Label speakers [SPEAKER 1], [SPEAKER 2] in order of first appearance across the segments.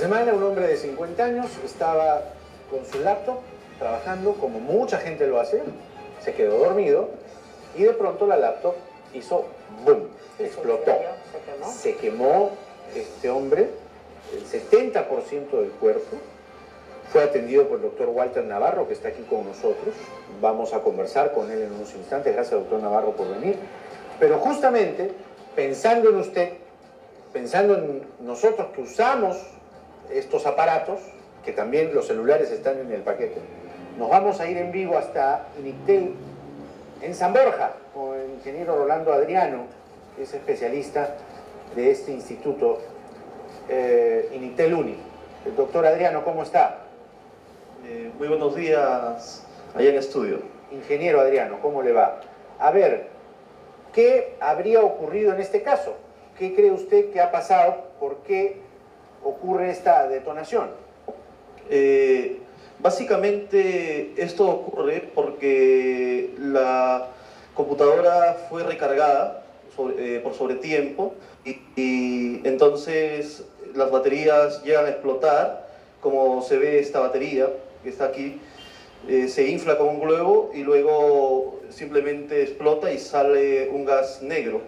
[SPEAKER 1] semana un hombre de 50 años estaba con su laptop trabajando, como mucha gente lo hace, se quedó dormido y de pronto la laptop hizo boom, explotó. Se quemó este hombre, el 70% del cuerpo. Fue atendido por el doctor Walter Navarro, que está aquí con nosotros. Vamos a conversar con él en unos instantes. Gracias, doctor Navarro, por venir. Pero justamente, pensando en usted, pensando en nosotros que usamos estos aparatos, que también los celulares están en el paquete, nos vamos a ir en vivo hasta Inictel, en San Borja, con el ingeniero Rolando Adriano, que es especialista de este instituto, Inictel Uni. El doctor Adriano, ¿cómo está?
[SPEAKER 2] Muy buenos días allá en estudio.
[SPEAKER 1] Ingeniero Adriano, ¿cómo le va? A ver, ¿qué habría ocurrido en este caso? ¿Qué cree usted que ha pasado? ¿Por qué ocurre esta detonación?
[SPEAKER 2] Básicamente esto ocurre porque la computadora fue recargada por sobretiempo y entonces las baterías llegan a explotar, como se ve esta batería que está aquí, se infla como un globo y luego simplemente explota y sale un gas negro.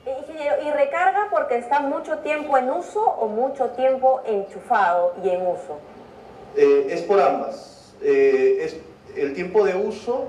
[SPEAKER 3] Ingeniero, ¿y recarga porque está mucho tiempo en uso o mucho tiempo enchufado y en uso?
[SPEAKER 2] Es por ambas. El tiempo de uso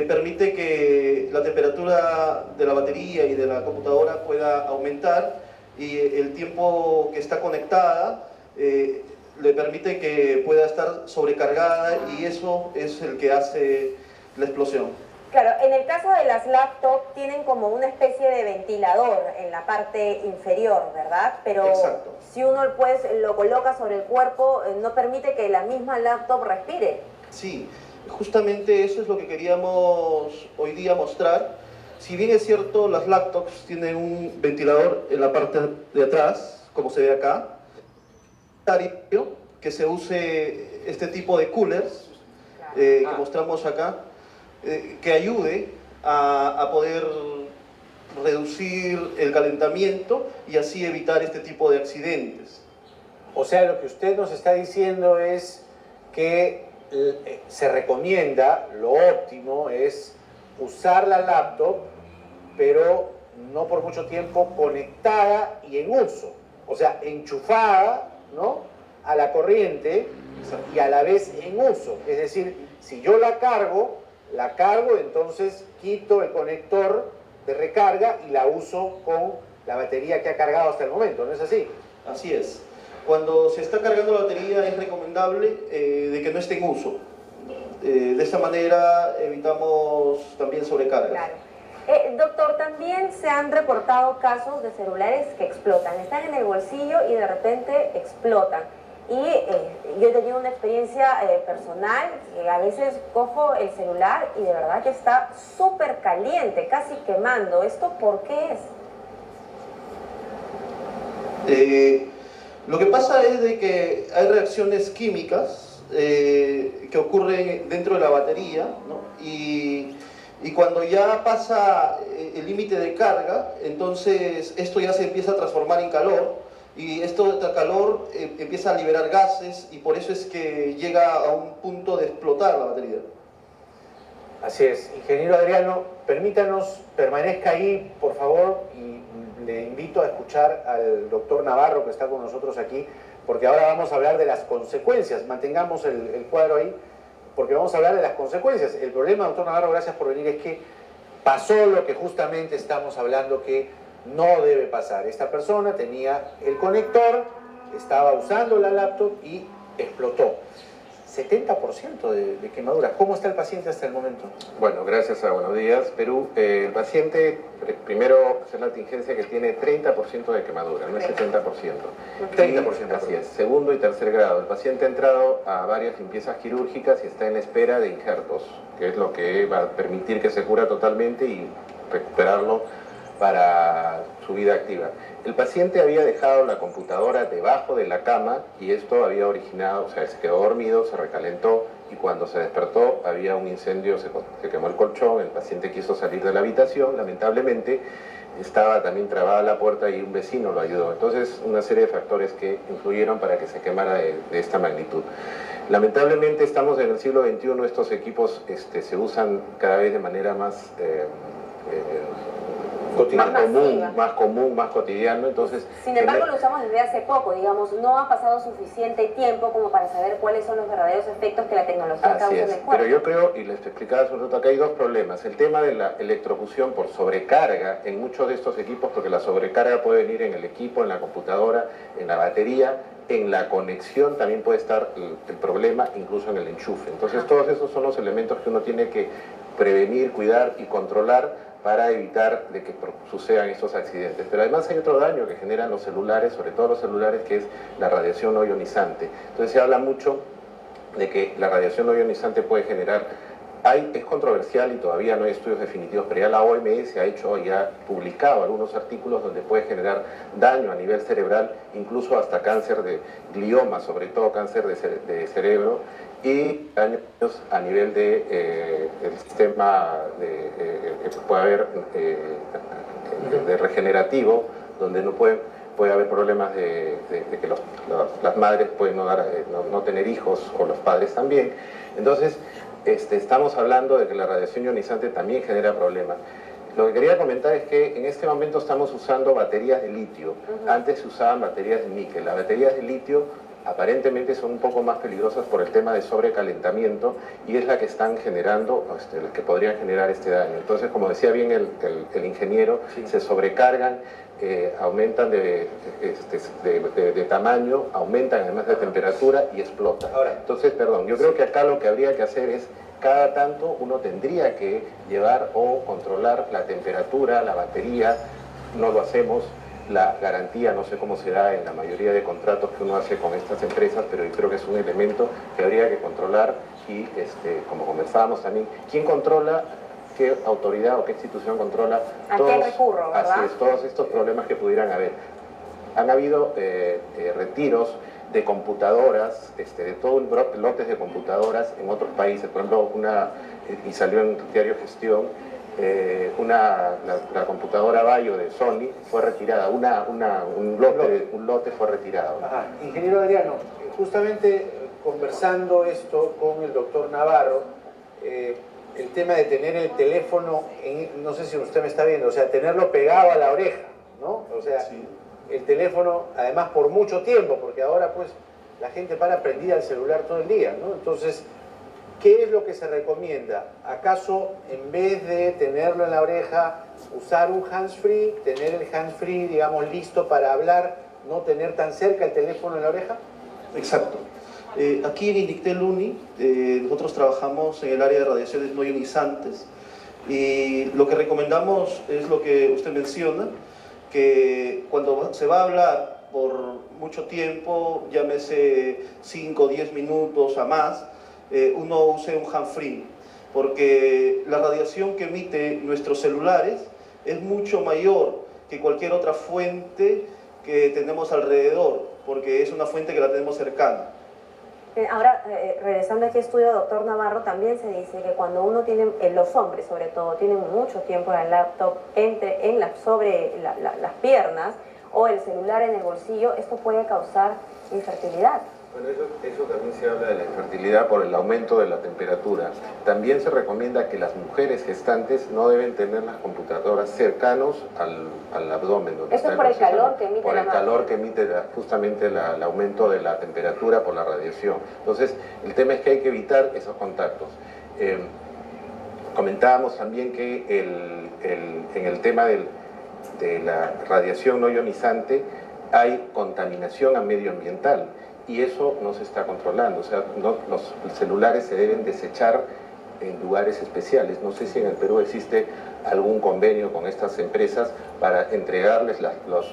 [SPEAKER 2] permite que la temperatura de la batería y de la computadora pueda aumentar y el tiempo que está conectada le permite que pueda estar sobrecargada y eso es el que hace la explosión.
[SPEAKER 3] Claro, en el caso de las laptops tienen como una especie de ventilador en la parte inferior, ¿verdad? Pero
[SPEAKER 2] exacto.
[SPEAKER 3] Si uno pues lo coloca sobre el cuerpo, no permite que la misma laptop respire.
[SPEAKER 2] Sí, justamente eso es lo que queríamos hoy día mostrar. Si bien es cierto, las laptops tienen un ventilador en la parte de atrás, como se ve acá, que se use este tipo de coolers que mostramos acá, que ayude a poder reducir el calentamiento y así evitar este tipo de accidentes.
[SPEAKER 1] O sea, lo que usted nos está diciendo es que se recomienda, lo óptimo es usar la laptop, pero no por mucho tiempo conectada y en uso. O sea, enchufada, ¿no?, a la corriente y a la vez en uso. Es decir, si yo la cargo, entonces quito el conector de recarga y la uso con la batería que ha cargado hasta el momento, ¿no es así?
[SPEAKER 2] Así es. Cuando se está cargando la batería es recomendable de que no esté en uso. De esta manera evitamos también sobrecargas.
[SPEAKER 3] Claro. Doctor, también se han reportado casos de celulares que explotan. Están en el bolsillo y de repente explotan. Y yo he tenido una experiencia personal, que a veces cojo el celular y de verdad que está súper caliente, casi quemando. ¿Esto por qué es?
[SPEAKER 2] Lo que pasa es de que hay reacciones químicas que ocurren dentro de la batería, ¿no? Y cuando ya pasa el límite de carga, entonces esto ya se empieza a transformar en calor y este calor empieza a liberar gases y por eso es que llega a un punto de explotar la batería.
[SPEAKER 1] Así es. Ingeniero Adriano, permítanos, permanezca ahí, por favor, y le invito a escuchar al doctor Navarro, que está con nosotros aquí, porque ahora vamos a hablar de las consecuencias. Mantengamos el cuadro ahí, porque vamos a hablar de las consecuencias. El problema, doctor Navarro, gracias por venir, es que pasó lo que justamente estamos hablando que no debe pasar. Esta persona tenía el conector, estaba usando la laptop y explotó. 70% de quemaduras. ¿Cómo está el paciente hasta el momento?
[SPEAKER 4] Bueno, gracias a Buenos Días, Perú. El paciente, primero, hacer la contingencia que tiene 30% de quemadura, no es 70%.
[SPEAKER 1] 30%.
[SPEAKER 4] Así es, segundo y tercer grado. El paciente ha entrado a varias limpiezas quirúrgicas y está en espera de injertos, que es lo que va a permitir que se cura totalmente y recuperarlo para su vida activa. El paciente había dejado la computadora debajo de la cama y esto había originado, o sea, se quedó dormido, se recalentó y cuando se despertó había un incendio, se quemó el colchón, el paciente quiso salir de la habitación, lamentablemente estaba también trabada la puerta y un vecino lo ayudó. Entonces, una serie de factores que influyeron para que se quemara de esta magnitud. Lamentablemente estamos en el siglo XXI, estos equipos se usan cada vez de manera más común, más cotidiano, entonces...
[SPEAKER 3] Sin embargo, lo usamos desde hace poco, digamos, no ha pasado suficiente tiempo como para saber cuáles son los verdaderos efectos que la tecnología causa en el cuerpo.
[SPEAKER 4] Pero yo creo, y les explicaba hace un rato, acá hay dos problemas. El tema de la electrocución por sobrecarga en muchos de estos equipos, porque la sobrecarga puede venir en el equipo, en la computadora, en la batería, en la conexión también puede estar el problema, incluso en el enchufe. Entonces todos esos son los elementos que uno tiene que prevenir, cuidar y controlar para evitar de que sucedan estos accidentes. Pero además hay otro daño que generan los celulares, sobre todo los celulares, que es la radiación no ionizante. Entonces se habla mucho de que la radiación no ionizante puede generar, es controversial y todavía no hay estudios definitivos, pero ya la OMS ha publicado algunos artículos donde puede generar daño a nivel cerebral, incluso hasta cáncer de glioma, sobre todo cáncer de cerebro, y daños a nivel del sistema que puede haber de regenerativo, donde no puede haber problemas de que las madres pueden no tener hijos, o los padres también. Entonces, estamos hablando de que la radiación ionizante también genera problemas. Lo que quería comentar es que en este momento estamos usando baterías de litio. Antes se usaban baterías de níquel. Las baterías de litio aparentemente son un poco más peligrosas por el tema de sobrecalentamiento y es la que están generando, las que podrían generar este daño. Entonces, como decía bien el ingeniero, sí, se sobrecargan, aumentan de tamaño, aumentan además de temperatura y explotan. Ahora, entonces, perdón, yo creo que acá lo que habría que hacer es, cada tanto uno tendría que llevar o controlar la temperatura, la batería, no lo hacemos. La garantía, no sé cómo se da en la mayoría de contratos que uno hace con estas empresas, pero yo creo que es un elemento que habría que controlar y, como conversábamos también, ¿quién controla? ¿Qué autoridad o qué institución controla?
[SPEAKER 3] ¿A qué recurro, verdad?
[SPEAKER 4] Así es, todos estos problemas que pudieran haber. Han habido retiros de computadoras, de todo lotes de computadoras en otros países, por ejemplo, y salió en el diario Gestión, la computadora Bayo de Sony fue retirada, un lote fue retirado.
[SPEAKER 1] Ajá. Ingeniero Adriano, justamente conversando esto con el doctor Navarro, el tema de tener el teléfono, no sé si usted me está viendo, o sea, tenerlo pegado a la oreja, ¿no? O sea, sí, el teléfono, además por mucho tiempo, porque ahora pues la gente para prendida el celular todo el día, ¿no? Entonces, ¿qué es lo que se recomienda? ¿Acaso en vez de tenerlo en la oreja, usar un hands-free, tener el hands-free, digamos, listo para hablar, no tener tan cerca el teléfono en la oreja?
[SPEAKER 2] Exacto. Aquí en Inictel Uni nosotros trabajamos en el área de radiaciones no ionizantes y lo que recomendamos es lo que usted menciona, que cuando se va a hablar por mucho tiempo, llámese 5 o 10 minutos a más, uno use un hands-free, porque la radiación que emite nuestros celulares es mucho mayor que cualquier otra fuente que tenemos alrededor, porque es una fuente que la tenemos cercana.
[SPEAKER 3] Ahora, regresando aquí a estudio, doctor Navarro, también se dice que cuando uno tiene, los hombres sobre todo, tienen mucho tiempo en el laptop sobre las piernas o el celular en el bolsillo, esto puede causar infertilidad.
[SPEAKER 4] Bueno, eso también se habla de la infertilidad por el aumento de la temperatura. También se recomienda que las mujeres gestantes no deben tener las computadoras cercanos al abdomen.
[SPEAKER 3] Esto es por el calor que emite
[SPEAKER 4] por el calor que emite justamente el aumento de la temperatura por la radiación. Entonces, el tema es que hay que evitar esos contactos. Comentábamos también que en el tema de la radiación no ionizante hay contaminación medioambiental. Y eso no se está controlando, o sea, los celulares se deben desechar en lugares especiales. No sé si en el Perú existe algún convenio con estas empresas para entregarles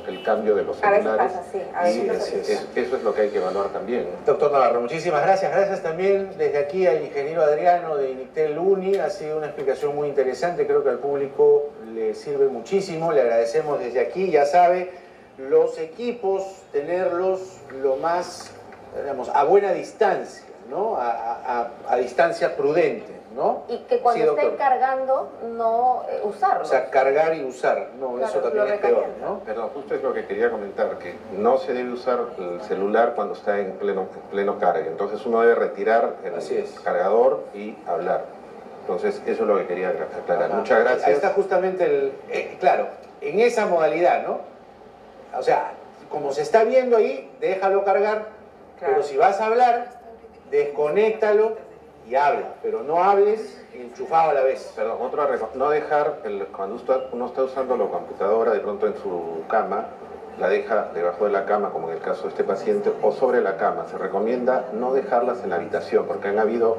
[SPEAKER 4] el cambio de los celulares.
[SPEAKER 3] A veces pasa, sí. A veces
[SPEAKER 4] eso es lo que hay que evaluar también.
[SPEAKER 1] Doctor Navarro, muchísimas gracias. Gracias también desde aquí al ingeniero Adriano de Inictel Uni. Ha sido una explicación muy interesante, creo que al público le sirve muchísimo. Le agradecemos desde aquí, ya sabe, los equipos, tenerlos lo más, digamos, a buena distancia, ¿no? A distancia prudente, ¿no? ¿no?
[SPEAKER 3] Y que cuando
[SPEAKER 1] Sí,
[SPEAKER 3] estén
[SPEAKER 1] doctor.
[SPEAKER 3] cargando, no usarlo.
[SPEAKER 1] O sea, cargar y usar, no,
[SPEAKER 3] Claro,
[SPEAKER 1] eso
[SPEAKER 3] lo
[SPEAKER 1] también es peor,
[SPEAKER 3] recalienta.
[SPEAKER 1] ¿no?
[SPEAKER 4] Perdón, justo es lo que quería comentar, que no se debe usar el celular cuando está en pleno carga. Entonces uno debe retirar
[SPEAKER 1] Así
[SPEAKER 4] el
[SPEAKER 1] es.
[SPEAKER 4] cargador y hablar. Entonces eso es lo que quería aclarar.
[SPEAKER 1] Ajá.
[SPEAKER 4] Muchas gracias.
[SPEAKER 1] Ahí está justamente claro, en esa modalidad, ¿no? O sea, como se está viendo ahí, déjalo cargar,
[SPEAKER 3] Claro.
[SPEAKER 1] pero si vas a hablar, desconéctalo y habla, pero no hables enchufado a la vez.
[SPEAKER 4] Perdón, no dejar, cuando uno está usando la computadora de pronto en su cama, la deja debajo de la cama, como en el caso de este paciente, o sobre la cama. Se recomienda no dejarlas en la habitación, porque han habido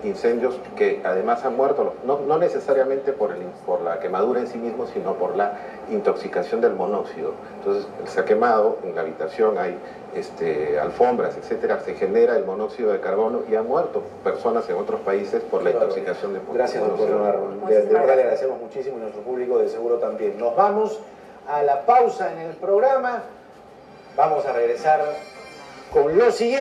[SPEAKER 4] incendios que además han muerto, no necesariamente por la quemadura en sí mismo, sino por la intoxicación del monóxido. Entonces se ha quemado, en la habitación hay alfombras, etcétera, se genera el monóxido de carbono y han muerto personas en otros países por la intoxicación de
[SPEAKER 1] Gracias, doctor
[SPEAKER 4] monóxido.
[SPEAKER 1] Navarro. De
[SPEAKER 3] Muchísimas
[SPEAKER 1] verdad le
[SPEAKER 3] gracias.
[SPEAKER 1] agradecemos muchísimo y nuestro público de seguro también. Nos vamos a la pausa en el programa. Vamos a regresar con lo siguiente.